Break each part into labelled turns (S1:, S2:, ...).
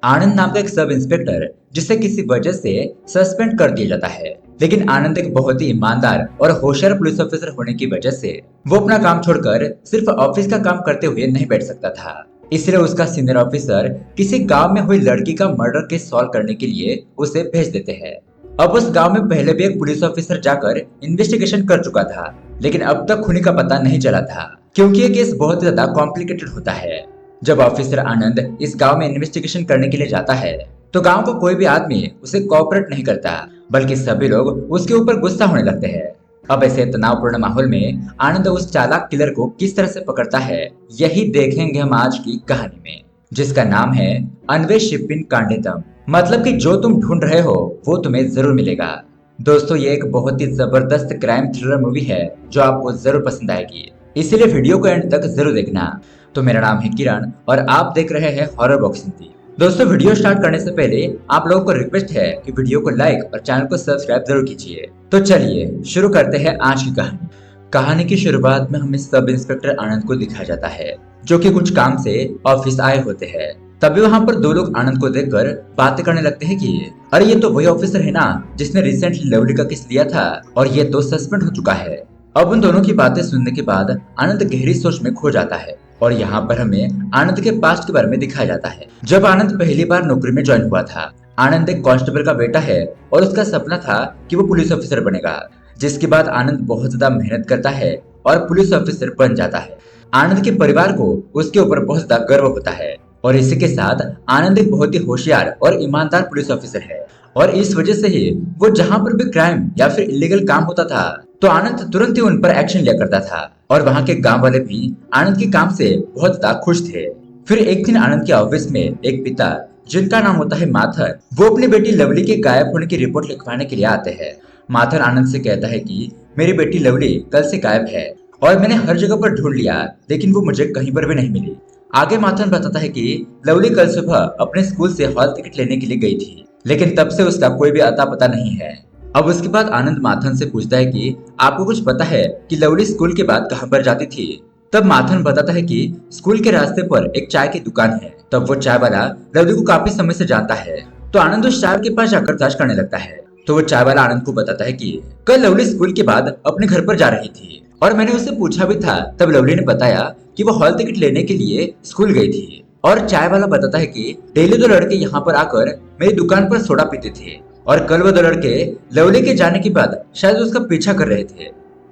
S1: आनंद नाम का एक सब इंस्पेक्टर जिसे किसी वजह से सस्पेंड कर दिया जाता है। लेकिन आनंद एक बहुत ही ईमानदार और होशियार पुलिस ऑफिसर होने की वजह से वो अपना काम छोड़कर सिर्फ ऑफिस का काम करते हुए नहीं बैठ सकता था। इसलिए उसका सीनियर ऑफिसर किसी गांव में हुई लड़की का मर्डर केस सॉल्व करने के लिए उसे भेज देते हैं। अब उस गांव में पहले भी एक पुलिस ऑफिसर जाकर इन्वेस्टिगेशन कर चुका था, लेकिन अब तक खूनी का पता नहीं चला था, क्योंकि ये केस बहुत ज्यादा कॉम्प्लिकेटेड होता है। जब ऑफिसर आनंद इस गांव में इन्वेस्टिगेशन करने के लिए जाता है, तो गांव का कोई भी आदमी उसे कोऑपरेट नहीं करता, बल्कि सभी लोग उसके ऊपर गुस्सा होने लगते हैं। अब ऐसे तनावपूर्ण माहौल में आनंद उस चालाक किलर को किस तरह से पकड़ता है, यही देखेंगे हम आज की कहानी में, जिसका नाम है अन्वेषिपिन कांडितम। मतलब कि जो तुम ढूंढ रहे हो वो तुम्हें जरूर मिलेगा। दोस्तों, ये एक बहुत ही जबरदस्त क्राइम थ्रिलर मूवी है जो आपको जरूर पसंद आएगी, इसीलिए वीडियो को एंड तक जरूर देखना। तो मेरा नाम है किरण और आप देख रहे हैं हॉरर बॉक्स हिंदी। दोस्तों, वीडियो स्टार्ट करने से पहले आप लोगों को रिक्वेस्ट है कि वीडियो को लाइक और चैनल को सब्सक्राइब जरूर कीजिए। तो चलिए शुरू करते हैं आज की कहानी। कहानी की शुरुआत में हमें सब इंस्पेक्टर आनंद को दिखाया जाता है, जो कि कुछ काम से ऑफिस आए होते हैं। तभी वहाँ पर दो लोग आनंद को देखकर बातें करने लगते हैं कि अरे ये तो वही ऑफिसर है ना जिसने रिसेंटली लवली का केस लिया था और ये तो सस्पेंड हो चुका है। अब उन दोनों की बातें सुनने के बाद आनंद गहरी सोच में खो जाता है और यहाँ पर हमें आनंद के पास्ट के बारे में दिखाया जाता है। जब आनंद पहली बार नौकरी में ज्वाइन हुआ था, आनंद एक कांस्टेबल का बेटा है और उसका सपना था कि वो पुलिस ऑफिसर बनेगा। जिसके बाद आनंद बहुत ज्यादा मेहनत करता है और पुलिस ऑफिसर बन जाता है। आनंद के परिवार को उसके ऊपर बहुत ज्यादा गर्व होता है और इसी के साथ आनंद एक बहुत ही होशियार और ईमानदार पुलिस ऑफिसर है। और इस वजह से ही वो जहाँ पर भी क्राइम या फिर इलीगल काम होता था तो आनंद तुरंत ही उन पर एक्शन लिया करता था और वहाँ के गांव वाले भी आनंद के काम से बहुत ज्यादा खुश थे। फिर एक दिन आनंद के ऑफिस में एक पिता जिनका नाम होता है माथर, वो अपनी बेटी लवली के गायब होने की रिपोर्ट लिखवाने के लिए आते हैं। माथर आनंद से कहता है कि मेरी बेटी लवली कल से गायब है और मैंने हर जगह पर ढूंढ लिया, लेकिन वो मुझे कहीं पर भी नहीं मिली। आगे माथन बताता है कि लवली कल सुबह अपने स्कूल से हॉल टिकट लेने के लिए गई थी, लेकिन तब से उसका कोई भी अता पता नहीं है। अब उसके बाद आनंद माथन से पूछता है कि आपको कुछ पता है कि लवली स्कूल के बाद कहाँ पर जाती थी। तब माथन बताता है कि स्कूल के रास्ते पर एक चाय की दुकान है। तब वो चाय वाला लवली को काफी समय से जानता है, तो आनंद उस चाय के पास जाकर जांच करने लगता है। तो वो चाय वाला आनंद को बताता है कि कल लवली स्कूल के बाद अपने घर पर जा रही थी और मैंने उससे पूछा भी था। तब लवली ने बताया कि वो हॉल टिकट लेने के लिए स्कूल गई थी। और चाय वाला बताता है कि डेली दो लड़के यहाँ पर आकर मेरी दुकान पर सोडा पीते थे और कल वो दो लड़के लवली के जाने के बाद शायद उसका पीछा कर रहे थे।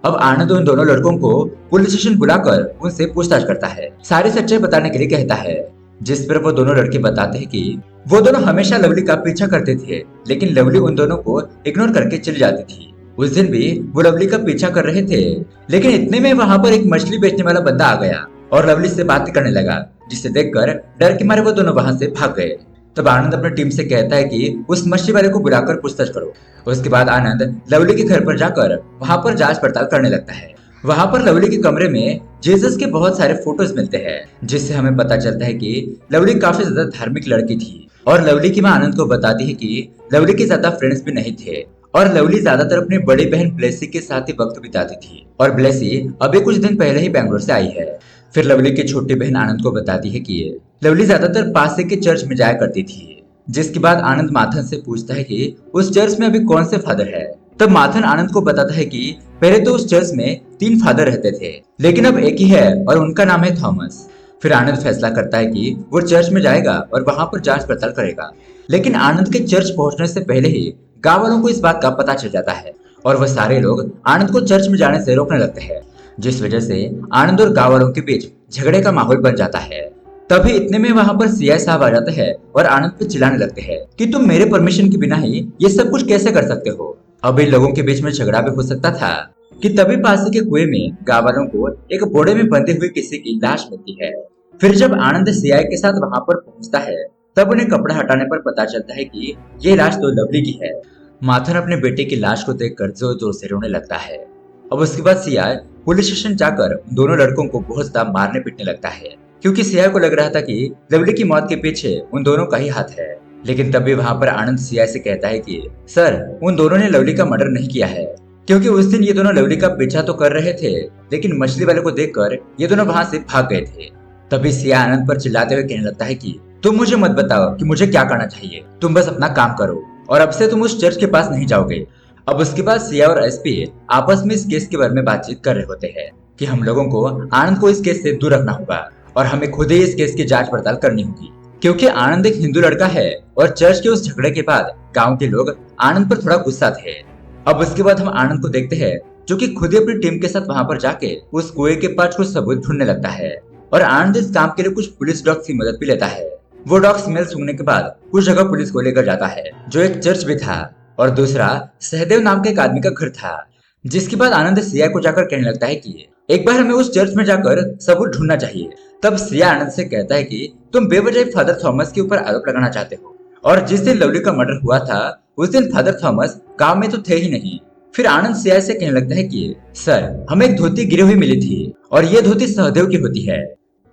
S1: अब आनंद उन दोनों लड़कों को पुलिस स्टेशन बुलाकर उनसे पूछताछ करता है, सारी सच्चाई बताने के लिए कहता है। जिस पर वो दोनों लड़के बताते हैं कि वो दोनों हमेशा लवली का पीछा करते थे, लेकिन लवली उन दोनों को इग्नोर करके चली जाती थी। उस दिन भी वो लवली का पीछा कर रहे थे, लेकिन इतने में वहाँ पर एक मछली बेचने वाला बंदा आ गया और लवली से बात करने लगा, जिसे देखकर डर के मारे वो दोनों वहाँ से भाग गए। तब आनंद अपनी टीम से कहता है कि उस मछली वाले को बुलाकर पूछताछ करो। उसके बाद आनंद लवली के घर पर जाकर वहाँ पर जांच पड़ताल करने लगता है। वहाँ पर लवली के कमरे में जीसस के बहुत सारे फोटोज मिलते हैं, जिससे हमें पता चलता है कि लवली काफी ज्यादा धार्मिक लड़की थी। और लवली की माँ आनंद को बताती है कि लवली के ज्यादा फ्रेंड्स भी नहीं थे और लवली ज्यादातर अपनी बड़ी बहन ब्लेसी के साथ ही वक्त बिताती थी और ब्लेसी अभी कुछ दिन पहले ही बैंगलोर से आई है। फिर लवली की छोटी बहन आनंद को बताती है कि लवली ज्यादातर पास के चर्च में जाया करती थी। जिसके बाद आनंद माथन से पूछता है कि उस चर्च में अभी कौन से फादर है। तब माथन आनंद को बताता है कि पहले तो उस चर्च में 3 फादर रहते थे, लेकिन अब एक ही है और उनका नाम है थॉमस। फिर आनंद फैसला करता है कि वो चर्च में जाएगा और वहां पर जांच पड़ताल करेगा। लेकिन आनंद के चर्च पहुंचने से पहले ही गांव वालों को इस बात का पता चल जाता है और वह सारे लोग आनंद को चर्च में जाने से रोकने लगते हैं, जिस वजह से आनंद और गांव वालों के बीच झगड़े का माहौल बन जाता है। तभी इतने में वहाँ पर सीआई साहब आ जाते हैं और आनंद पे चिल्लाने लगते हैं कि तुम मेरे परमिशन के बिना ही ये सब कुछ कैसे कर सकते हो। अब इन लोगों के बीच में झगड़ा भी हो सकता था कि तभी पास के कुएं में गांव वालों को एक बोड़े में बंधे हुए किसी की लाश मिलती है। फिर जब आनंद सीआई के साथ वहाँ पर पहुँचता है, तब उन्हें कपड़ा हटाने पर पता चलता है कि ये लाश तो लवली की है। माथन अपने बेटे की लाश को देखकर जोर जोर से रोने लगता है। अब उसके बाद सीआई पुलिस स्टेशन जाकर दोनों लड़कों को बहुत ज्यादा मारने पीटने लगता है, क्योंकि सीआई को लग रहा था कि लवली की मौत के पीछे उन दोनों का ही हाथ है। लेकिन तभी वहाँ पर आनंद सीआई से कहता है कि सर, उन दोनों ने लवली का मर्डर नहीं किया है, क्योंकि उस दिन ये दोनों लवली का पीछा तो कर रहे थे, लेकिन मछली वाले को देखकर ये दोनों वहाँ से भाग गए थे। तभी सीआई आनंद पर चिल्लाते हुए कहने लगता है कि तुम मुझे मत बताओ कि मुझे क्या करना चाहिए, तुम बस अपना काम करो और अब से तुम उस चर्च के पास नहीं जाओगे। अब उसके बाद सिया और एसपी आपस में इस केस के बारे में बातचीत कर रहे होते हैं कि हम लोगों को आनंद को इस केस से दूर रखना होगा और हमें खुद ही इस केस की जांच पड़ताल करनी होगी, क्योंकि आनंद एक हिंदू लड़का है और चर्च के उस झगड़े के बाद गांव के लोग आनंद पर थोड़ा गुस्सा थे। अब उसके बाद हम आनंद को देखते हैं जो कि खुद ही अपनी टीम के साथ वहां पर जाके उस कुएं के पास कुछ सबूत ढूंढने लगता है और आनंद इस काम के लिए कुछ पुलिस डॉग्स की मदद भी लेता है। वो डॉग स्मेल सूंघने के बाद कुछ जगह पुलिस को लेकर जाता है जो एक चर्च भी था और दूसरा सहदेव नाम के एक आदमी का घर था। जिसके बाद आनंद सिया को जाकर कहने लगता है कि एक बार हमें उस चर्च में जाकर सबूत ढूंढना चाहिए। तब सिया आनंद से कहता है कि तुम बेवजह फादर थॉमस के ऊपर आरोप लगाना चाहते हो और जिस दिन लवली का मर्डर हुआ था उस दिन फादर थॉमस गांव में तो थे ही नहीं। फिर आनंद सिया से कहने लगता है कि सर हमें एक धोती गिरी हुई मिली थी और ये धोती सहदेव की होती है।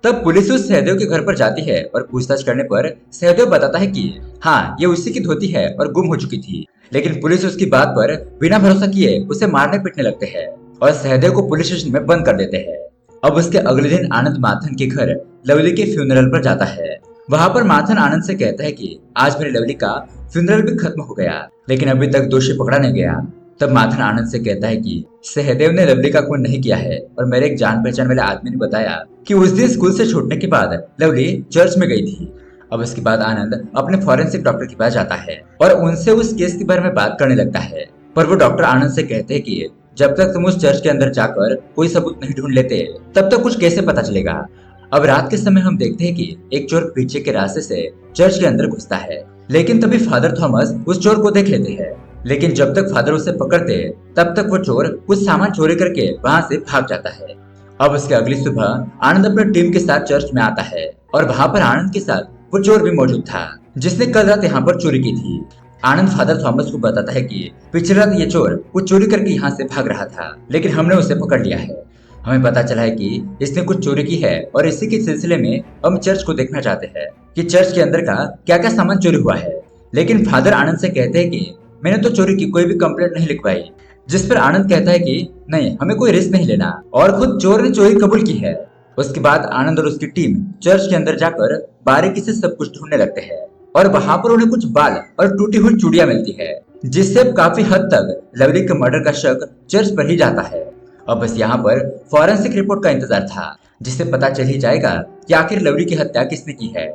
S1: तब पुलिस उस सहदेव के घर पर जाती है और पूछताछ करने पर सहदेव बताता है कि हाँ ये उसी की धोती है और गुम हो चुकी थी, लेकिन पुलिस उसकी बात पर बिना भरोसा किए उसे मारने पीटने लगते हैं और सहदेव को पुलिस स्टेशन में बंद कर देते हैं। अब उसके अगले दिन आनंद माथन के घर लवली के फ्यूनरल पर जाता है। वहां पर माथन आनंद से कहता है कि आज मेरे लवली का फ्यूनरल भी खत्म हो गया लेकिन अभी तक दोषी पकड़ा नहीं गया। तब माथन आनंद से कहता है कि सहदेव ने लवली का खून नहीं किया है और मेरे एक जान पहचान वाले आदमी ने बताया कि उस दिन स्कूल से छूटने के बाद लवली चर्च में गई थी। अब उसके बाद आनंद अपने फॉरेंसिक डॉक्टर के पास जाता है और उनसे उस केस के बारे में बात करने लगता है, पर वो डॉक्टर आनंद से कहते हैं कि जब तक तुम उस चर्च के अंदर जाकर कोई सबूत नहीं ढूंढ लेते तब तक कुछ कैसे पता चलेगा। अब रात के समय हम देखते हैं कि एक चोर पीछे के रास्ते से चर्च के अंदर घुसता है, लेकिन तभी फादर थॉमस उस चोर को देख लेते हैं। लेकिन जब तक फादर उसे पकड़ते तब तक वो चोर कुछ सामान चोरी करके वहां से भाग जाता है। अब उसके अगली सुबह आनंद अपनी टीम के साथ चर्च में आता है और वहां पर आनंद के साथ वो चोर भी मौजूद था जिसने कल रात यहाँ पर चोरी की थी। आनंद फादर थॉमस को बताता है कि पिछली रात ये चोर कुछ चोरी करके यहाँ से भाग रहा था लेकिन हमने उसे पकड़ लिया है। हमें पता चला है कि इसने कुछ चोरी की है और इसी के सिलसिले में हम चर्च को देखना चाहते हैं कि चर्च के अंदर का क्या क्या सामान चोरी हुआ है। लेकिन फादर आनंद से कहते हैं कि मैंने तो चोरी की कोई भी कंप्लेंट नहीं लिखवाई, जिस पर आनंद कहता है कि नहीं हमें कोई रिस्क नहीं लेना और खुद चोर ने चोरी कबूल की है। उसके बाद आनंद और उसकी टीम चर्च के अंदर जाकर बारीकी से सब कुछ ढूंढने लगते हैं और वहां पर उन्हें कुछ बाल और टूटी हुई चूड़ियां मिलती है जिससे अब काफी हद तक लवली के मर्डर का शक चर्च पर ही जाता है। अब बस यहाँ पर फॉरेंसिक रिपोर्ट का इंतजार था जिससे पता चल ही जाएगा कि आखिर लवली की हत्या किसने की है।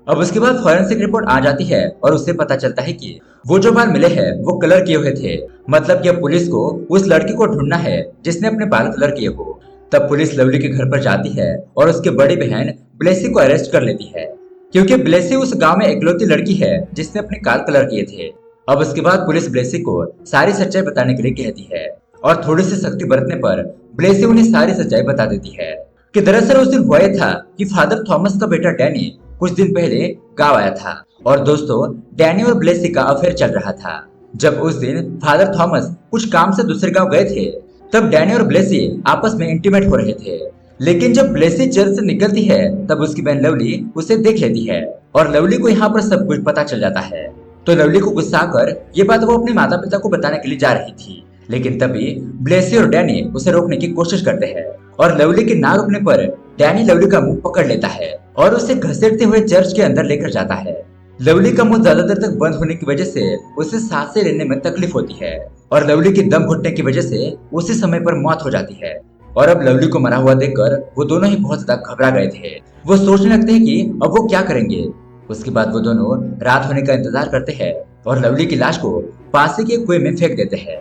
S1: अब उसके बाद फॉरेंसिक रिपोर्ट आ जाती है और उससे पता चलता है कि वो जो बाल मिले हैं वो कलर किए हुए थे, मतलब कि अब पुलिस को उस लड़की को ढूंढना है जिसने अपने बाल कलर किए हो। तब पुलिस लवली के घर पर जाती है और उसकी बड़ी बहन ब्लेसी को अरेस्ट कर लेती है क्योंकि ब्लेसी उस गांव में इकलौती लड़की है जिसने अपने बाल कलर किए थे। अब उसके बाद पुलिस ब्लेसी को सारी सच्चाई बताने के लिए कहती है और थोड़ी सी सख्ती बरतने पर ब्लेसी उन्हें सारी सच्चाई बता देती है कि दरअसल उस दिन हुआ था कि फादर थॉमस का बेटा डैनी कुछ दिन पहले गांव आया था और दोस्तों डैनी और ब्लेसी का अफेयर चल रहा था। जब उस दिन फादर थॉमस कुछ काम से दूसरे गांव गए थे तब डैनी और ब्लेसी आपस में इंटीमेट हो रहे थे, लेकिन जब ब्लेसी चर्च से निकलती है तब उसकी बहन लवली उसे देख लेती है और लवली को यहाँ पर सब कुछ पता चल जाता है। तो लवली को गुस्सा आकर ये बात वो अपने माता पिता को बताने के लिए जा रही थी, लेकिन तभी ब्लेसी और डैनी उसे रोकने की कोशिश करते हैं और लवली के ना रुकने पर डैनी लवली का मुंह पकड़ लेता है और उसे घसीटते हुए चर्च के अंदर लेकर जाता है। लवली का मुंह ज्यादा देर तक बंद होने की वजह से उसे सांसें लेने में तकलीफ होती है और लवली की दम घुटने की वजह से उसी समय पर मौत हो जाती है। और अब लवली को मरा हुआ देखकर वो दोनों ही बहुत ज्यादा घबरा गए थे। वो सोचने लगते हैं कि अब वो क्या करेंगे। उसके बाद वो दोनों रात होने का इंतजार करते हैं और लवली की लाश को पास के कुएं में फेंक देते हैं।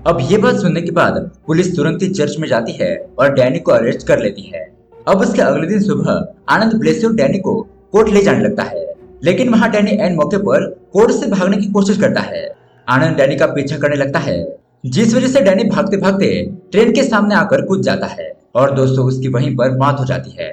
S1: अब ये बात सुनने के बाद पुलिस तुरंत ही चर्च में जाती है और डैनी को अरेस्ट कर लेती है। अब उसके अगले दिन सुबह आनंद ब्लेसी और डैनी को कोर्ट ले जाने लगता है, लेकिन वहां डैनी एन मौके पर कोर्ट से भागने की कोशिश करता है। आनंद डैनी का पीछा करने लगता है जिस वजह से डैनी भागते भागते ट्रेन के सामने आकर कूद जाता है और दोस्तों उसकी वहीं पर मौत हो जाती है।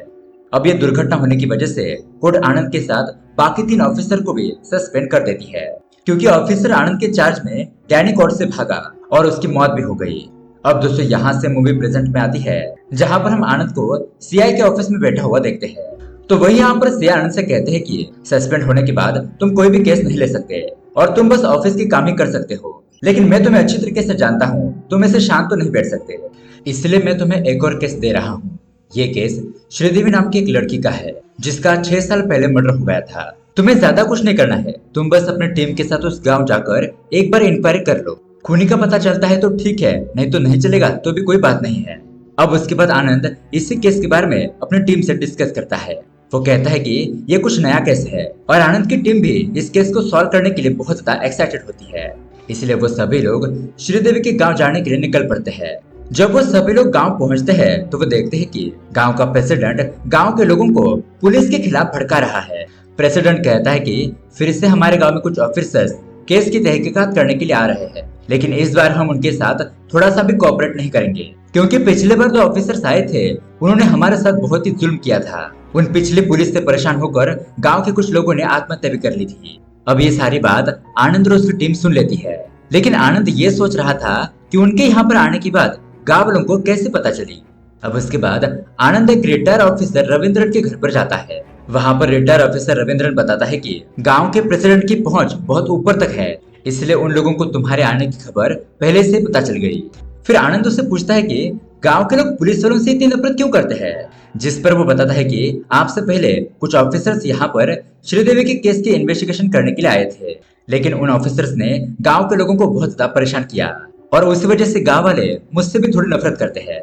S1: अब ये दुर्घटना होने की वजह से कोर्ट आनंद के साथ बाकी 3 ऑफिसर को भी सस्पेंड कर देती है क्योंकि ऑफिसर आनंद के चार्ज में डैनी कोर्ट से भागा और उसकी मौत भी हो गई। अब दोस्तों यहाँ से मूवी प्रेजेंट में आती है जहाँ पर हम आनंद को सीआई के ऑफिस में बैठा हुआ देखते हैं। तो वही यहाँ पर सीआई आनंद से कहते हैं कि सस्पेंड होने के बाद तुम कोई भी केस नहीं ले सकते और तुम बस ऑफिस के काम ही कर सकते हो, लेकिन मैं तुम्हें अच्छी तरीके से जानता हूँ, तुम ऐसे शांत तो नहीं बैठ सकते, इसलिए मैं तुम्हें एक और केस दे रहा हूँ। ये केस श्रीदेवी नाम की एक लड़की का है जिसका 6 साल पहले मर्डर हो गया था तुम्हें ज्यादा कुछ नहीं करना है, तुम बस अपने टीम के साथ उस गांव जाकर एक बार इंक्वायरी कर लो। खूनी का पता चलता है तो ठीक है, नहीं तो नहीं चलेगा तो भी कोई बात नहीं है। अब उसके बाद आनंद इसी केस के बारे में अपनी टीम से डिस्कस करता है। वो कहता है कि ये कुछ नया केस है और आनंद की टीम भी इस केस को सॉल्व करने के लिए बहुत ज्यादा एक्साइटेड होती है। इसलिए वो सभी लोग श्रीदेवी के गांव जाने के लिए निकल पड़ते हैं। जब वो सभी लोग गांव पहुंचते हैं तो वो देखते हैं कि गांव का प्रेसिडेंट गांव के लोगों को पुलिस के खिलाफ भड़का रहा है। प्रेसिडेंट कहता है कि फिर से हमारे गांव में कुछ ऑफिसर्स केस की तहकीकात करने के लिए आ रहे हैं, लेकिन इस बार हम उनके साथ थोड़ा सा भी कोऑपरेट नहीं करेंगे, क्योंकि पिछले बार जो ऑफिसर्स आए थे उन्होंने हमारे साथ बहुत ही जुल्म किया था। उन पिछली पुलिस से परेशान होकर गांव के कुछ लोगों ने आत्महत्या भी कर ली थी। अब ये सारी बात आनंद और उसकी टीम सुन लेती है, लेकिन आनंद ये सोच रहा था कि उनके यहाँ पर आने की बात गांव वालों को कैसे पता चली। अब उसके बाद आनंद एक रिटायर ऑफिसर रविंद्रन के घर पर जाता है। वहाँ पर रिटायर ऑफिसर रविंद्रन बताता है कि गांव के प्रेसिडेंट की पहुंच बहुत ऊपर तक है, इसलिए उन लोगों को तुम्हारे आने की खबर पहले से पता चल गई। फिर आनंद उससे पूछता है कि गांव के लोग पुलिस वालों से इतनी नफरत क्यों करते हैं, जिस पर वो बताता है कि आपसे पहले कुछ ऑफिसर्स यहाँ पर श्रीदेवी के केस की इन्वेस्टिगेशन करने के लिए आए थे, लेकिन उन ऑफिसर्स ने गांव के लोगों को बहुत ज्यादा परेशान किया और उसी वजह से गांव वाले मुझसे भी थोड़ी नफरत करते हैं।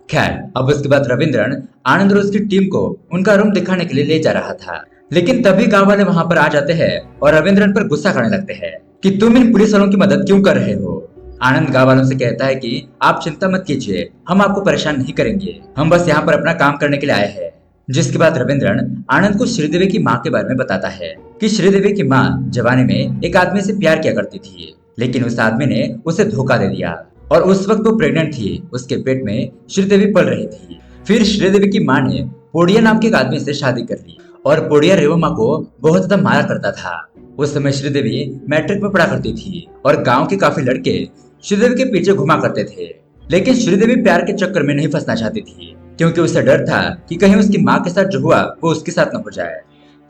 S1: खैर, अब उसके बाद रविंद्रन आनंद और उसकी टीम को उनका रूम दिखाने के लिए ले जा रहा था, लेकिन तभी गांव वाले वहां पर आ जाते हैं और रविंद्रन पर गुस्सा करने लगते हैं कि तुम इन पुलिस वालों की मदद क्यों कर रहे हो। आनंद गांव वालों से कहता है कि आप चिंता मत कीजिए, हम आपको परेशान नहीं करेंगे, हम बस यहाँ पर अपना काम करने के लिए आए हैं। जिसके बाद रविंद्रन आनंद को श्रीदेवी की माँ के बारे में बताता है कि श्रीदेवी की माँ जवानी में एक आदमी से प्यार किया करती थी, लेकिन उस आदमी ने उसे धोखा दे दिया और उस वक्त वो प्रेग्नेंट थी, उसके पेट में श्रीदेवी पल रही थी। फिर श्रीदेवी की माँ ने पोडिया नाम के एक आदमी से शादी कर ली और पोडिया रेवमा को बहुत ज्यादा मारा करता था। उस समय श्रीदेवी मैट्रिक में पढ़ा करती थी और गांव के काफी लड़के श्रीदेवी के पीछे घुमा करते थे, लेकिन श्रीदेवी प्यार के चक्कर में नहीं फंसना चाहती थी, क्योंकि उसे डर था कि कहीं उसकी माँ के साथ जो हुआ वो उसके साथ न हो जाए।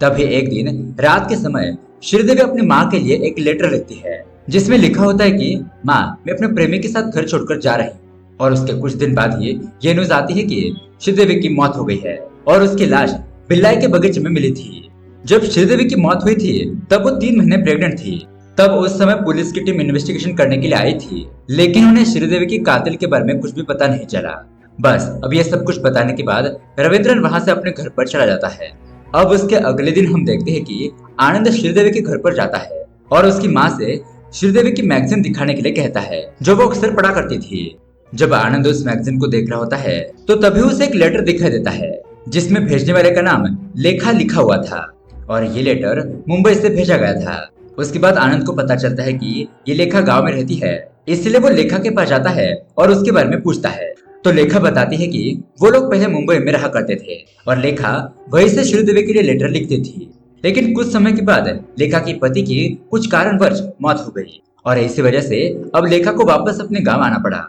S1: तभी एक दिन रात के समय श्रीदेवी अपनी माँ के लिए एक लेटर लिखती है, जिसमें लिखा होता है कि माँ, मैं अपने प्रेमी के साथ घर छोड़कर जा रही हूँ। और उसके कुछ दिन बाद ही ये न्यूज आती है कि श्रीदेवी की मौत हो गई है और उसकी लाश बिल्लाई के बगीचे में मिली थी। जब श्रीदेवी की मौत हुई थी तब वो 3 महीने प्रेग्नेंट थी। तब उस समय पुलिस की टीम इन्वेस्टिगेशन करने के लिए आई थी, लेकिन उन्हें श्रीदेवी की कातिल के बारे में कुछ भी पता नहीं चला। बस अब ये सब कुछ बताने के बाद रविंद्रन वहां से अपने घर पर चला जाता है। अब उसके अगले दिन हम देखते हैं कि आनंद श्रीदेवी के घर पर जाता है और उसकी माँ से श्रीदेवी की मैगजीन दिखाने के लिए कहता है, जो वो अक्सर पढ़ा करती थी। जब आनंद उस मैगजीन को देख रहा होता है तो तभी उसे एक लेटर दिखाई देता है, जिसमें भेजने वाले का नाम लेखा लिखा हुआ था और ये लेटर मुंबई से भेजा गया था। उसके बाद आनंद को पता चलता है कि ये लेखा गांव में रहती है, इसलिए वो लेखा के पास जाता है और उसके बारे में पूछता है। तो लेखा बताती है कि वो लोग पहले मुंबई में रहा करते थे और लेखा वहीं से श्रीदेवी के लिए लेटर लिखती थी, लेकिन कुछ समय के बाद लेखा की पति की कुछ कारणवश मौत हो गई और इसी वजह से अब लेखा को वापस अपने गांव आना पड़ा।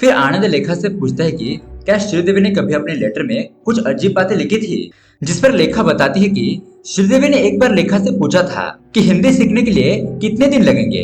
S1: फिर आनंद लेखा से पूछता है कि क्या श्रीदेवी ने कभी अपने लेटर में कुछ अजीब बातें लिखी थी, जिस पर लेखा बताती है कि श्रीदेवी ने एक बार लेखा से पूछा था कि हिंदी सीखने के लिए कितने दिन लगेंगे,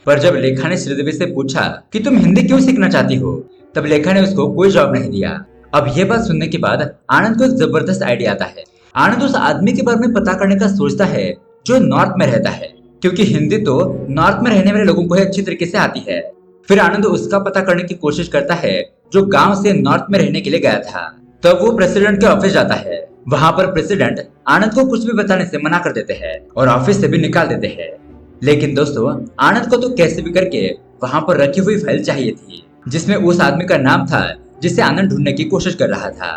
S1: पर जब लेखा ने श्रीदेवी से पूछा कि तुम हिंदी क्यों सीखना चाहती हो, तब लेखा ने उसको कोई जवाब नहीं दिया। अब ये बात सुनने के बाद आनंद को एक जबरदस्त आइडिया आता है। आनंद उस आदमी के बारे में पता करने का सोचता है जो नॉर्थ में रहता है, क्योंकि हिंदी तो नॉर्थ में रहने वाले लोगों को अच्छी तरीके से आती है। फिर आनंद उसका पता करने की कोशिश करता है जो गांव से नॉर्थ में रहने के लिए गया था। तब वो प्रेसिडेंट के ऑफिस जाता है। वहां पर प्रेसिडेंट आनंद को कुछ भी बताने से मना कर देते हैं और ऑफिस से भी निकाल देते हैं। लेकिन दोस्तों, आनंद को तो कैसे भी करके वहां पर रखी हुई फाइल चाहिए थी, जिसमें उस आदमी का नाम था जिसे आनंद ढूंढने की कोशिश कर रहा था।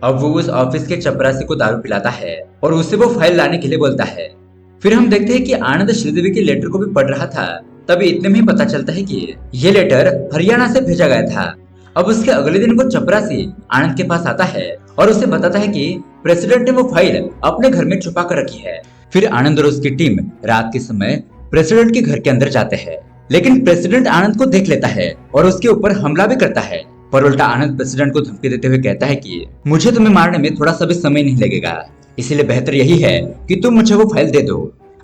S1: अब वो उस ऑफिस के चपरासी को दारू पिलाता है और उससे वो फाइल लाने के लिए बोलता है। फिर हम देखते हैं कि आनंद श्रीदेवी के लेटर को भी पढ़ रहा था। तभी इतने में ही पता चलता है कि ये लेटर हरियाणा से भेजा गया था। अब उसके अगले दिन वो चपरासी आनंद के पास आता है और उसे बताता है कि प्रेसिडेंट ने वो फाइल अपने घर में छुपा कर रखी है। फिर आनंद और उसकी टीम रात के समय प्रेसिडेंट के घर के अंदर जाते हैं, लेकिन प्रेसिडेंट आनंद को देख लेता है और उसके ऊपर हमला भी करता है। पर उल्टा आनंद प्रेसिडेंट को धमकी देते हुए कहता है कि मुझे तुम्हें मारने में थोड़ा सा भी समय नहीं लगेगा, इसलिए बेहतर यही है कि तुम मुझे वो फाइल दे दो।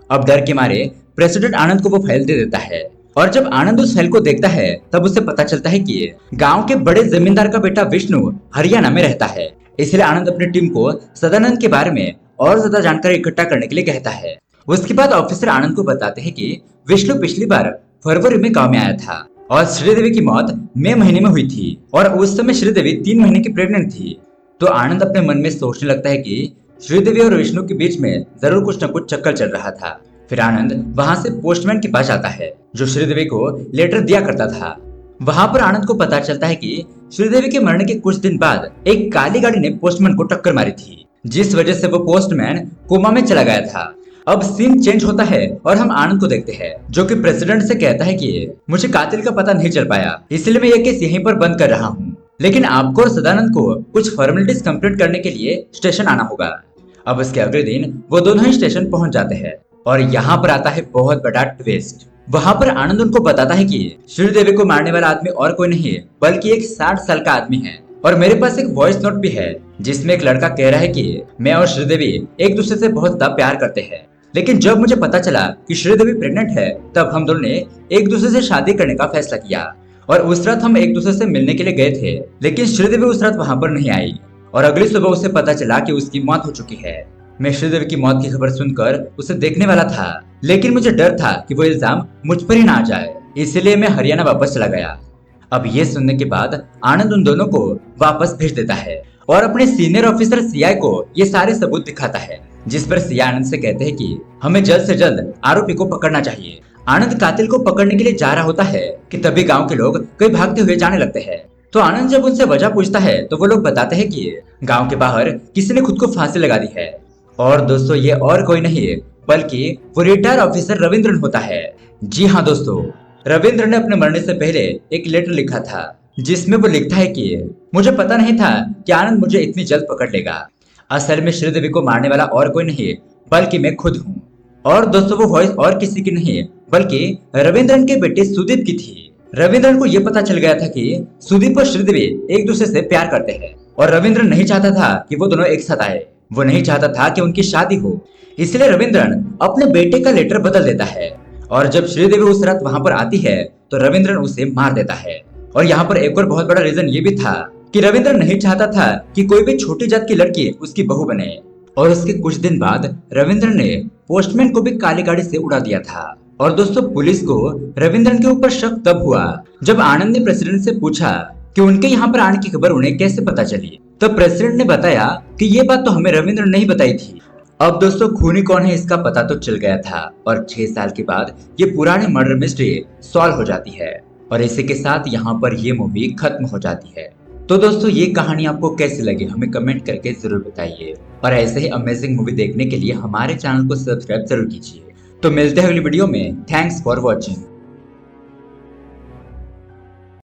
S1: अब डर के मारे प्रेसिडेंट आनंद को वो फाइल दे देता है और जब आनंद उस फाइल को देखता है तब उसे पता चलता है कि गांव के बड़े जमींदार का बेटा विष्णु हरियाणा में रहता है। इसलिए आनंद अपनी टीम को सदानंद के बारे में और ज्यादा जानकारी इकट्ठा करने के लिए कहता है उसके बाद ऑफिसर आनंद को बताते हैं कि विष्णु पिछली बार फरवरी में गांव में आया था और श्रीदेवी की मौत मई महीने में हुई थी और उस समय श्रीदेवी 3 महीने की प्रेग्नेंट थी। तो आनंद अपने मन में सोचने लगता है कि श्रीदेवी और विष्णु के बीच में जरूर कुछ न कुछ चक्कर चल रहा था। फिर आनंद वहां से पोस्टमैन के पास आता है जो श्रीदेवी को लेटर दिया करता था। वहां पर आनंद को पता चलता है कि श्रीदेवी के मरने के कुछ दिन बाद एक काली गाड़ी ने पोस्टमैन को टक्कर मारी थी, जिस वजह से वो पोस्टमैन कोमा में चला गया था। अब सीन चेंज होता है और हम आनंद को देखते हैं जो कि प्रेसिडेंट से कहता है कि मुझे कातिल का पता नहीं चल पाया, इसलिए मैं ये केस यहीं पर बंद कर रहा हूँ, लेकिन आपको और सदानंद को कुछ फॉर्मेलिटीज कंप्लीट करने के लिए स्टेशन आना होगा। अब उसके अगले दिन वो दोनों ही स्टेशन पहुंच जाते हैं और यहाँ पर आता है बहुत बड़ा ट्विस्ट। वहां पर आनंद उनको बताता है कि श्रीदेवी को मारने वाला आदमी और कोई नहीं बल्कि एक 60 साल का आदमी है और मेरे पास एक वॉइस नोट भी है जिसमें एक लड़का कह रहा है कि मैं और श्रीदेवी एक दूसरे से बहुत ज्यादा प्यार करते हैं, लेकिन जब मुझे पता चला कि श्रीदेवी प्रेग्नेंट है तब हम दोनों ने एक दूसरे से शादी करने का फैसला किया और उस रात हम एक दूसरे से मिलने के लिए गए थे, लेकिन श्रीदेवी उस रात वहां पर नहीं आई और अगली सुबह उसे पता चला कि उसकी मौत हो चुकी है। मैं श्रीदेवी की मौत की खबर सुनकर उसे देखने वाला था, लेकिन मुझे डर था कि वो इल्जाम मुझ पर ही ना आ जाए, इसलिए मैं हरियाणा वापस चला गया। अब ये सुनने के बाद आनंद उन दोनों को वापस भेज देता है और अपने सीनियर ऑफिसर सीआई को ये सारे सबूत दिखाता है, जिस पर सीआई आनंद से कहते हैं कि हमें जल्द से जल्द आरोपी को पकड़ना चाहिए। आनंद कातिल को पकड़ने के लिए जा रहा होता है कि तभी गांव के लोग कहीं भागते हुए जाने लगते हैं। तो आनंद जब उनसे वजह पूछता है तो वो लोग बताते हैं कि गांव के बाहर किसी ने खुद को फांसी लगा दी है और दोस्तों ये और कोई नहीं बल्कि वो रिटायर ऑफिसर रविंद्रन होता है। जी हाँ दोस्तों, रविंद्र ने अपने मरने से पहले एक लेटर लिखा था जिसमें वो लिखता है कि मुझे पता नहीं था कि आनंद मुझे इतनी जल्द पकड़ लेगा। असल में श्रीदेवी को मारने वाला और कोई नहीं बल्कि मैं खुद हूँ। और दोस्तों वो वॉइस और किसी की नहीं बल्कि रविंद्रन के बेटे सुदीप की थी। रविंद्रन को यह पता चल गया था कि सुदीप और श्रीदेवी एक दूसरे से प्यार करते हैं और रविंद्र नहीं चाहता था कि वो दोनों एक साथ आए। वो नहीं चाहता था कि उनकी शादी हो, इसलिए रविंद्रन अपने बेटे का लेटर बदल देता है और जब श्रीदेवी उस रात वहां पर आती है तो रविंद्रन उसे मार देता है। और यहाँ पर एक और बहुत बड़ा रीजन ये भी था कि रविंद्र नहीं चाहता था कि कोई भी छोटी जात की लड़की उसकी बहू बने। और उसके कुछ दिन बाद रविंद्र ने पोस्टमैन को भी काली गाड़ी से उड़ा दिया था। और दोस्तों पुलिस को रविंद्रन के ऊपर शक तब हुआ जब आनंद ने प्रेसिडेंट से पूछा कि उनके यहाँ पर आने की खबर उन्हें कैसे पता चली। तब प्रेसिडेंट ने बताया कि ये बात तो हमें रविंद्र ने ही बताई थी। अब दोस्तों खूनी कौन है इसका पता तो चल गया था और 6 साल के बाद ये पुरानी मर्डर मिस्ट्री सॉल्व हो जाती है और इसी के साथ यहाँ पर ये मूवी खत्म हो जाती है। तो दोस्तों ये कहानी आपको कैसी लगी हमें कमेंट करके जरूर बताइए और ऐसे ही अमेजिंग मूवी देखने के लिए हमारे चैनल को सब्सक्राइब जरूर कीजिए। तो मिलते हैं अगली वीडियो में। Thanks for watching.